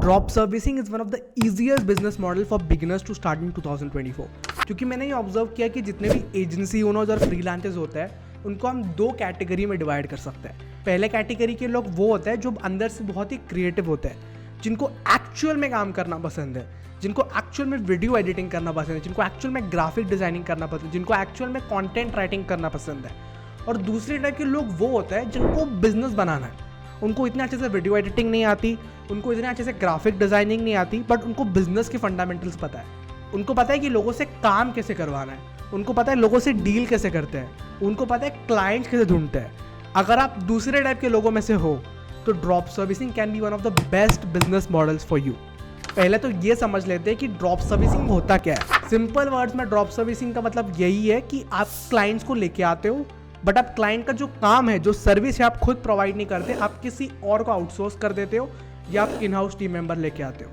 Drop servicing is one of the easiest business model for beginners to start in 2024। क्योंकि मैंने ये observe किया कि जितने भी एजेंसी ओनर्स और फ्रीलांसर्स होते हैं उनको हम दो कैटेगरी में डिवाइड कर सकते हैं। पहले कैटेगरी के लोग वो होते हैं जो अंदर से बहुत ही क्रिएटिव होते हैं, जिनको एक्चुअल में काम करना पसंद है, जिनको एक्चुअल में वीडियो एडिटिंग करना पसंद है, जिनको एक्चुअल में ग्राफिक डिजाइनिंग करना पसंद है, जिनको एक्चुअल में कंटेंट राइटिंग करना पसंद है। और दूसरी टाइप के लोग वो होते हैं जिनको बिजनेस बनाना है, उनको इतने अच्छे से वीडियो एडिटिंग नहीं आती, उनको इतने अच्छे से ग्राफिक डिजाइनिंग नहीं आती, बट उनको बिजनेस के फंडामेंटल्स पता है। उनको पता है कि लोगों से काम कैसे करवाना है, उनको पता है लोगों से डील कैसे करते हैं, उनको पता है क्लाइंट्स कैसे ढूंढते हैं। अगर आप दूसरे टाइप के लोगों में से हो तो drop servicing can be one of the best business models for you. पहले तो ये समझ लेते हैं कि ड्रॉप सर्विसिंग होता क्या है। सिंपल वर्ड्स में ड्रॉप सर्विसिंग का मतलब यही है कि आप क्लाइंट्स को लेके आते हो, बट आप क्लाइंट का जो काम है, जो सर्विस है, आप खुद प्रोवाइड नहीं करते, आप किसी और को आउटसोर्स कर देते हो या आप इन हाउस टीम मेंबर लेके आते हो।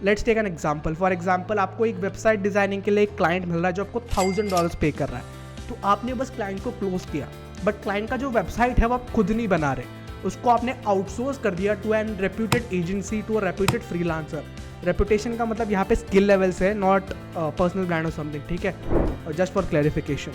Let's take an example. For example, आपको एक वेबसाइट डिजाइनिंग के लिए एक क्लाइंट मिल रहा है जो आपको $1000 पे कर रहा है। तो आपने बस क्लाइंट को क्लोज किया, बट क्लाइंट का जो वेबसाइट है वो आप खुद नहीं बना रहे, उसको आपने आउटसोर्स कर दिया to an reputed agency, to a reputed freelancer. Reputation का मतलब यहाँ पे स्किल लेवल से, नॉट पर्सनल ब्रांड और समथिंग, ठीक है, और जस्ट फॉर क्लैरिफिकेशन।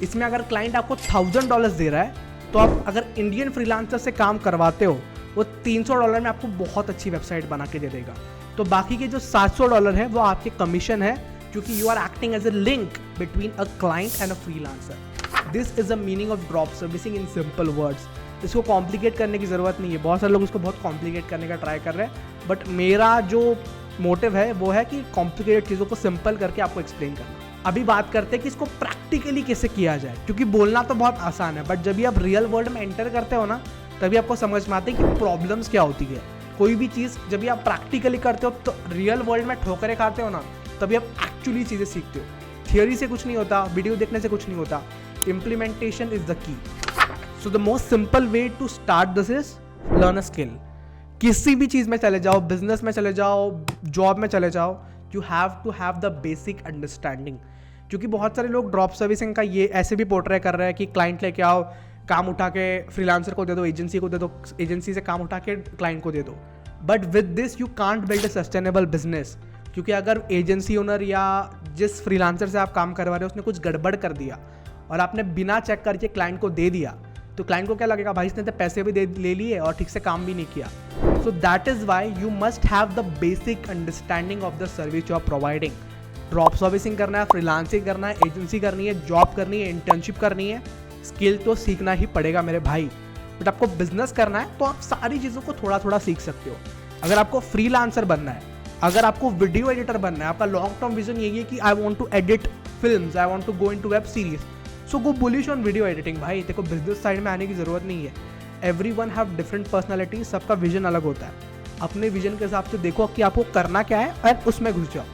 इसमें अगर क्लाइंट आपको $1000 दे रहा है तो आप अगर इंडियन फ्रीलांसर से काम करवाते हो, वो $300 में आपको बहुत अच्छी वेबसाइट बना के दे देगा। तो बाकी के जो $700 है वो आपके कमीशन है, क्योंकि you are acting as a link between a client and a freelancer. This is the meaning of drop servicing in simple words. इसको कॉम्प्लिकेट करने की ज़रूरत नहीं है। बहुत सारे लोग इसको बहुत कॉम्प्लिकेट करने का ट्राई कर रहे हैं, बट मेरा जो मोटिव है वो है कि कॉम्प्लिकेटेड चीज़ों को सिंपल करके आपको एक्सप्लेन करना। अभी बात करते हैं कि इसको प्रैक्टिकली कैसे किया जाए, क्योंकि बोलना तो बहुत आसान है, बट जब भी आप रियल वर्ल्ड में एंटर करते हो ना, तभी आपको समझ में आते हैं कि प्रॉब्लम्स क्या होती है। कोई भी चीज़ जब भी आप प्रैक्टिकली करते हो, तो रियल वर्ल्ड में ठोकरें खाते हो ना, तभी आप एक्चुअली चीज़ें सीखते हो। थियोरी से कुछ नहीं होता, वीडियो देखने से कुछ नहीं होता, implementation is the key. So the most simple way to start this is learn a skill. किसी भी चीज़ में चले जाओ, बिजनेस में चले जाओ, जॉब में चले जाओ, you have to have the basic understanding. क्योंकि बहुत सारे लोग ड्रॉप सर्विसिंग का ये ऐसे भी पोर्ट्रे कर रहे हैं कि क्लाइंट लेके आओ, काम उठा के फ्रीलांसर को दे दो, एजेंसी को दे दो, एजेंसी से काम उठा के क्लाइंट को दे दो। But with this you can't build a sustainable business. क्योंकि अगर एजेंसी ओनर या जिस फ्रीलांसर से आप काम करवा रहे हो उसने कुछ गड़बड़ कर दिया और आपने बिना चेक करके क्लाइंट को दे दिया, तो क्लाइंट को क्या लगेगा, भाई इसने तो पैसे भी ले लिए और ठीक से काम भी नहीं किया। So that is why you must have the basic understanding of the service you are providing. Drop servicing करना है, फ्रीलांसिंग करना है, एजेंसी करनी है, जॉब करनी है, इंटर्नशिप करनी है, स्किल तो सीखना ही पड़ेगा मेरे भाई। बट आपको बिजनेस करना है तो आप सारी चीज़ों को थोड़ा थोड़ा सीख सकते हो। अगर आपको फ्रीलांसर बनना है, अगर आपको वीडियो एडिटर बनना है, आपका लॉन्ग टर्म विजन यही है कि I want to edit films, I want to go into web series, so go bullish on video editing. भाई देखो, बिजनेस साइड में आने की जरूरत नहीं है। एवरीवन हैव डिफरेंट पर्सनालिटी, सबका विजन अलग होता है। अपने विजन के हिसाब से देखो कि आपको करना क्या है और उसमें घुस जाओ।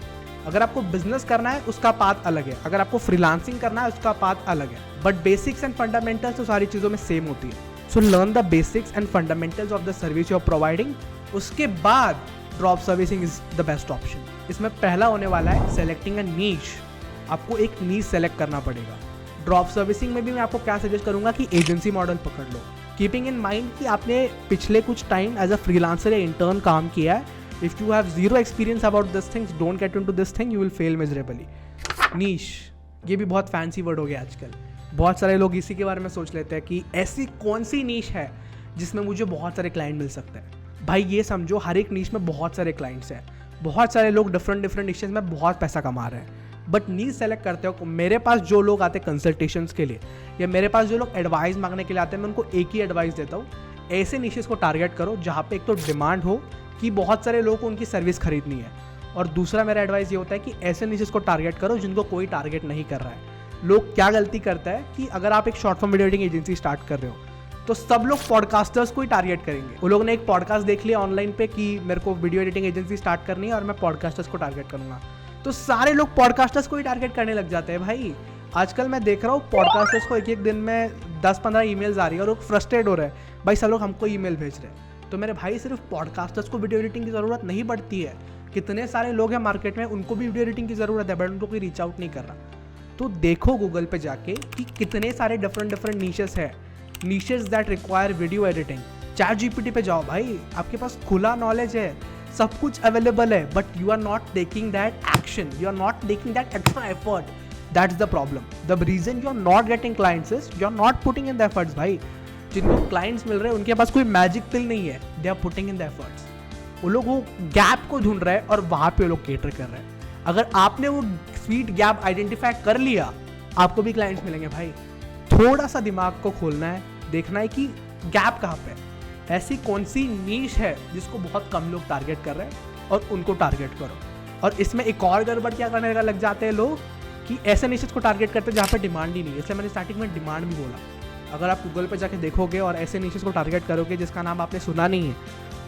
अगर आपको बिजनेस करना है उसका पाथ अलग है, अगर आपको फ्रीलांसिंग करना है उसका पाथ अलग है, बट बेसिक्स एंड फंडामेंटल्स तो सारी चीज़ों में सेम होती है। So learn the basics and fundamentals of the service you are providing. उसके बाद drop servicing is the best option. इसमें पहला होने वाला है सेलेक्टिंग अ नीश। आपको एक नीश सेलेक्ट करना पड़ेगा। ड्रॉप सर्विसिंग में भी मैं आपको क्या सजेस्ट करूंगा कि एजेंसी मॉडल पकड़ लो, कीपिंग इन माइंड कि आपने पिछले कुछ टाइम एज अ फ्रीलांसर या इंटर्न काम किया है। If you have zero experience about this things, don't get into this thing, you will fail miserably. Niche, ये भी बहुत फैंसी वर्ड हो गया आजकल। बहुत सारे लोग इसी के बारे में सोच लेते हैं कि ऐसी कौन सी नीश है जिसमें मुझे बहुत सारे क्लाइंट मिल सकते हैं। भाई ये समझो, हर एक नीश में बहुत सारे क्लाइंट्स हैं, बहुत सारे लोग डिफरेंट नीशेस में बहुत पैसा कमा रहे हैं। बट नीश सेलेक्ट करते हो, मेरे पास जो लोग आते हैं कंसल्टेशंस के लिए या मेरे पास जो लोग एडवाइस मांगने के लिए आते हैं, मैं उनको एक ही एडवाइस देता हूँ, ऐसे नीशेस को टारगेट करो जहाँ पे एक तो डिमांड हो कि बहुत सारे लोगों को उनकी सर्विस खरीदनी है, और दूसरा मेरा एडवाइस ये होता है कि ऐसे नीशेस को टारगेट करो जिनको कोई टारगेट नहीं कर रहा है। लोग क्या गलती करता है कि अगर आप एक short form video editing agency start कर रहे हो तो सब लोग पॉडकास्टर्स को ही टारगेट करेंगे। वो लोग ने एक पॉडकास्ट देख लिया ऑनलाइन पे कि मेरे को वीडियो एडिटिंग एजेंसी स्टार्ट करनी है और मैं पॉडकास्टर्स को टारगेट करूंगा, तो सारे लोग पॉडकास्टर्स को ही टारगेट करने लग जाते हैं। भाई आजकल मैं देख रहा हूँ पॉडकास्टर्स को एक दिन में 10-15 ईमेल्स आ रही है और लोग फ्रस्ट्रेट हो रहे हैं, भाई सब लोग हमको ईमेल भेज रहे हैं। तो मेरे भाई सिर्फ पॉडकास्टर्स को वीडियो एडिटिंग की ज़रूरत नहीं पड़ती है, कितने सारे लोग हैं मार्केट में, उनको भी वीडियो एडिटिंग की ज़रूरत है, बट उनको कोई रीच आउट नहीं कर रहा। तो देखो गूगल पे जाके कि कितने सारे डिफरेंट नीशेस है, niches that require video editing. ChatGPT पे जाओ भाई, आपके पास खुला नॉलेज है, सब कुछ अवेलेबल है, but you are not taking that action, you are not taking that extra effort. That's the problem. The reason you are not getting clients is you are not putting in the efforts. भाई जिनको clients मिल रहे हैं उनके पास कोई magic pill नहीं है, they are putting in the efforts. वो लोग वो गैप को ढूंढ रहे हैं और वहां पे वो लोग केटर कर रहे हैं. अगर आपने वो स्वीट गैप आइडेंटिफाई कर लिया, आपको भी क्लाइंट्स मिलेंगे. भाई थोड़ा सा दिमाग को खोलना है, देखना है कि गैप कहाँ पे है, ऐसी कौन सी नीश है जिसको बहुत कम लोग टारगेट कर रहे हैं और उनको टारगेट करो. और इसमें एक और गड़बड़ क्या करने का लग जाते हैं लोग कि ऐसे निशेस को टारगेट करते हैं जहाँ पे डिमांड ही नहीं है. इसलिए मैंने स्टार्टिंग में डिमांड भी बोला. अगर आप गूगल पे जाके देखोगे और ऐसे निशेस को टारगेट करोगे जिसका नाम आपने सुना नहीं है,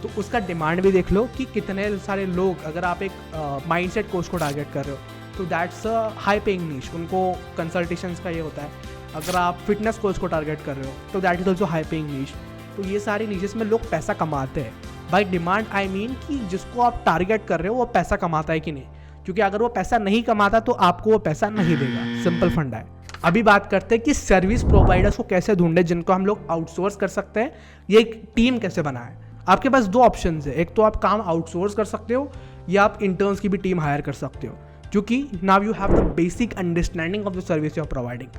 तो उसका डिमांड भी देख लो कि कितने सारे लोग. अगर आप एक माइंडसेट कोच को टारगेट कर रहे हो तो दैट्स अ हाई पेइंग नीश, उनको कंसल्टेशंस का ये होता है. अगर आप फिटनेस कोच को टारगेट कर रहे हो तो that is also high paying niche. तो ये सारी नीशेस में लोग पैसा कमाते हैं. बाय डिमांड आई मीन कि जिसको आप टारगेट कर रहे हो वो पैसा कमाता है कि नहीं, क्योंकि अगर वो पैसा नहीं कमाता तो आपको वो पैसा नहीं देगा. सिंपल फंडा है. अभी बात करते हैं कि सर्विस प्रोवाइडर्स को कैसे ढूंढे जिनको हम लोग आउटसोर्स कर सकते हैं. ये एक टीम कैसे बनाए. आपके पास दो ऑप्शंस है. एक तो आप काम आउटसोर्स कर सकते हो या आप इंटर्न्स की भी टीम हायर कर सकते हो, क्योंकि now you have the basic understanding of the service you are providing.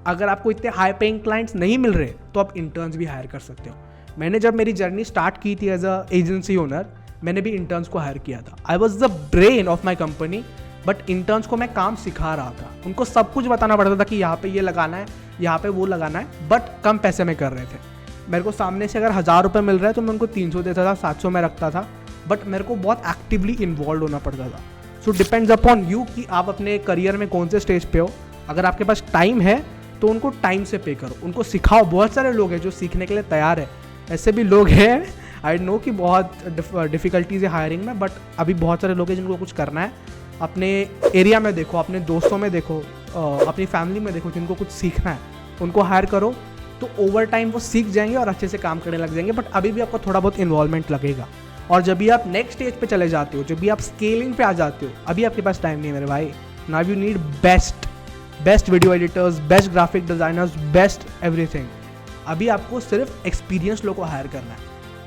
अगर आपको इतने हाई पेइंग क्लाइंट्स नहीं मिल रहे तो आप इंटर्न्स भी हायर कर सकते हो. मैंने जब मेरी जर्नी स्टार्ट की थी एज अ एजेंसी ओनर, मैंने भी इंटर्न्स को हायर किया था. I was the brain of my company, but interns को मैं काम सिखा रहा था. उनको सब कुछ बताना पड़ता था कि यहाँ पे ये लगाना है, यहाँ पे वो लगाना है, बट कम पैसे में कर रहे थे. मेरे को सामने से अगर 1000 रुपये मिल रहा है तो मैं उनको 300 देता था, 700 में रखता था, बट मेरे को बहुत एक्टिवली इन्वॉल्व होना पड़ता था. सो डिपेंड्स अपॉन यू कि आप अपने करियर में कौन से स्टेज पे हो. अगर आपके पास टाइम है तो उनको टाइम से पे करो, उनको सिखाओ. बहुत सारे लोग हैं जो सीखने के लिए तैयार है. ऐसे भी लोग हैं, आई नो कि बहुत डिफ़िकल्टीज़ है हायरिंग में, बट अभी बहुत सारे लोग हैं जिनको कुछ करना है. अपने एरिया में देखो, अपने दोस्तों में देखो, अपनी फैमिली में देखो, जिनको कुछ सीखना है उनको हायर करो. तो ओवर टाइम वो सीख जाएंगे और अच्छे से काम करने लग जाएंगे. बट अभी भी आपको थोड़ा बहुत इन्वॉल्वमेंट लगेगा. और जब भी आप नेक्स्ट स्टेज पे चले जाते हो, जब भी आप स्केलिंग पे आ जाते हो, अभी आपके पास टाइम नहीं है मेरे भाई. Now you need best video editors, best graphic designers, best everything. अभी आपको सिर्फ एक्सपीरियंस लोगों को हायर करना है.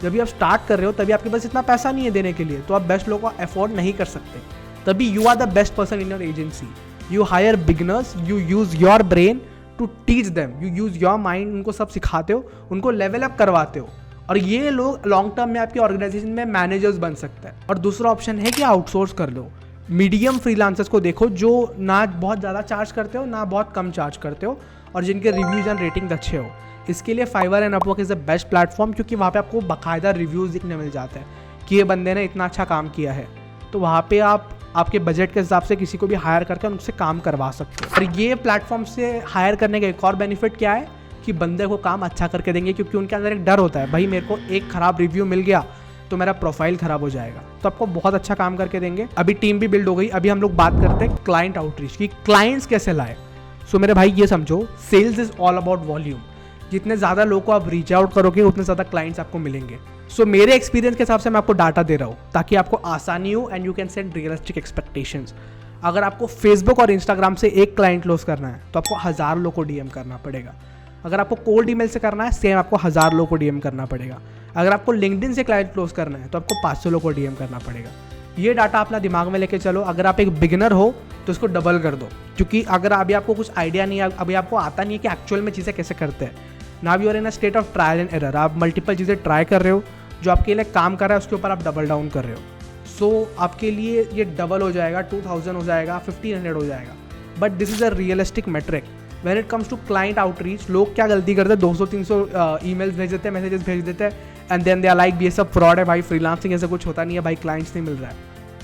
जब भी आप स्टार्ट कर रहे हो तभी आपके पास इतना पैसा नहीं है देने के लिए, तो आप बेस्ट लोगों को अफोर्ड नहीं कर सकते. तभी you are the best person in your agency. You hire beginners, you use your brain to teach them, you use your mind. उनको सब सिखाते हो, उनको लेवल अप करवाते हो, और ये लोग लॉन्ग टर्म में आपकी ऑर्गेनाइजेशन में मैनेजर्स बन सकते हैं. और दूसरा ऑप्शन है कि आउटसोर्स कर लो. मीडियम फ्रीलांसर्स को देखो जो ना बहुत ज़्यादा चार्ज करते हो ना बहुत कम चार्ज करते हो, और जिनके रिव्यूज़ एंड रेटिंग्स अच्छे हो. इसके लिए Fiverr and Upwork is the best platform, क्योंकि वहाँ पे आपको बाकायदा रिव्यूज़ दिखने मिल जाते हैं कि ये बंदे ने इतना अच्छा काम किया है. तो वहाँ पे आप आपके बजट के हिसाब से किसी को भी हायर करके उनसे काम करवा सकते हो. और ये प्लेटफॉर्म से हायर करने का एक और बेनिफिट क्या है कि बंदे को काम अच्छा करके देंगे, क्योंकि उनके अंदर एक डर होता है, भाई मेरे को एक ख़राब रिव्यू मिल गया तो मेरा प्रोफाइल ख़राब हो जाएगा. तो आपको बहुत अच्छा काम करके देंगे. अभी टीम भी बिल्ड हो गई. अभी हम लोग बात करते हैं क्लाइंट आउटरीच की, क्लाइंट्स कैसे लाए. सो मेरे भाई ये समझो, sales is all about volume. जितने ज़्यादा लोगों को आप रीच आउट करोगे उतने ज़्यादा क्लाइंट्स आपको मिलेंगे. सो मेरे एक्सपीरियंस के हिसाब से मैं आपको डाटा दे रहा हूँ ताकि आपको आसानी हो and you can set realistic expectations. अगर आपको फेसबुक और इंस्टाग्राम से एक क्लाइंट क्लोज करना है तो आपको 1000 लोगों को डीएम करना पड़ेगा. अगर आपको कोल्ड ईमेल से करना है, सेम आपको 1000 लोगों को डीएम करना पड़ेगा. अगर आपको लिंक्डइन से क्लाइंट क्लोज करना है तो आपको 500 लोगों को डीएम करना पड़ेगा. ये डाटा अपना दिमाग में लेके चलो. अगर आप एक बिगिनर हो तो इसको डबल कर दो, क्योंकि अगर अभी आपको कुछ आइडिया नहीं है, अभी आपको आता नहीं है कि एक्चुअल में चीज़ें कैसे करते हैं. Now you are in a state of trial and error. आप मल्टीपल चीज़ें ट्राई कर रहे हो, जो आपके लिए काम कर रहा है उसके ऊपर आप डबल डाउन कर रहे हो. सो आपके लिए ये डबल हो जाएगा, 2000 हो जाएगा, 1500 हो जाएगा. But this is a realistic metric. When it comes to client outreach, लोग क्या गलती करते हैं, 200-300 ईमेल्स भेज देते हैं, मैसेजेस भेज देते हैं, and then they are like ये सब फ्रॉड है भाई, फ्रीलांसिंग ऐसा कुछ होता नहीं है भाई, क्लाइंट्स नहीं मिल रहा है.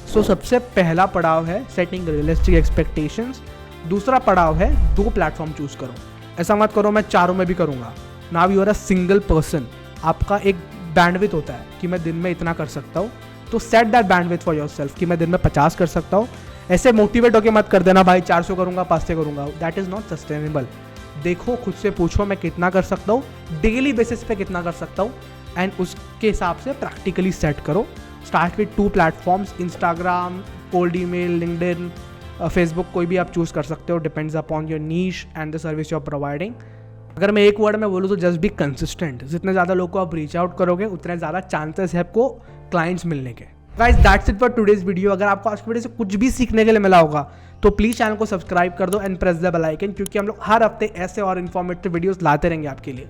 सो सबसे पहला पड़ाव है सेटिंग रियलिस्टिक एक्सपेक्टेशंस. दूसरा पड़ाव है 2 प्लेटफॉर्म चूज करो. ऐसा मत करो मैं चारों में भी करूँगा. Now you are a single person. आपका एक बैंडविथ होता है कि मैं दिन में इतना कर सकता हूँ, तो set that bandwidth for yourself कि मैं दिन में 50 कर सकता हूँ. ऐसे मोटिवेट होकर मत कर देना भाई 400 करूँगा, 500 करूँगा. That is not sustainable. देखो, खुद से पूछो मैं कितना कर सकता हूँ, डेली बेसिस पे कितना कर सकता हूँ, एंड उसके हिसाब से प्रैक्टिकली सेट करो. Start with 2 platforms, Instagram, cold email, LinkedIn, Facebook, कोई भी आप चूज़ कर सकते हो. Depends upon your niche and the service you are providing. अगर मैं एक वर्ड में बोलूँ तो जस्ट बी कंसिस्टेंट. जितने ज़्यादा लोगों को आप रीच आउट करोगे उतने ज़्यादा चांसेस है आपको क्लाइंट्स मिलने के. Guys that's it for today's video. अगर आपको आज की वीडियो से कुछ भी सीखने के लिए मिला होगा तो प्लीज चैनल को सब्सक्राइब कर दो and press the bell icon, क्योंकि हम लोग हर हफ्ते ऐसे और इन्फॉर्मेटिव वीडियोस लाते रहेंगे आपके लिए।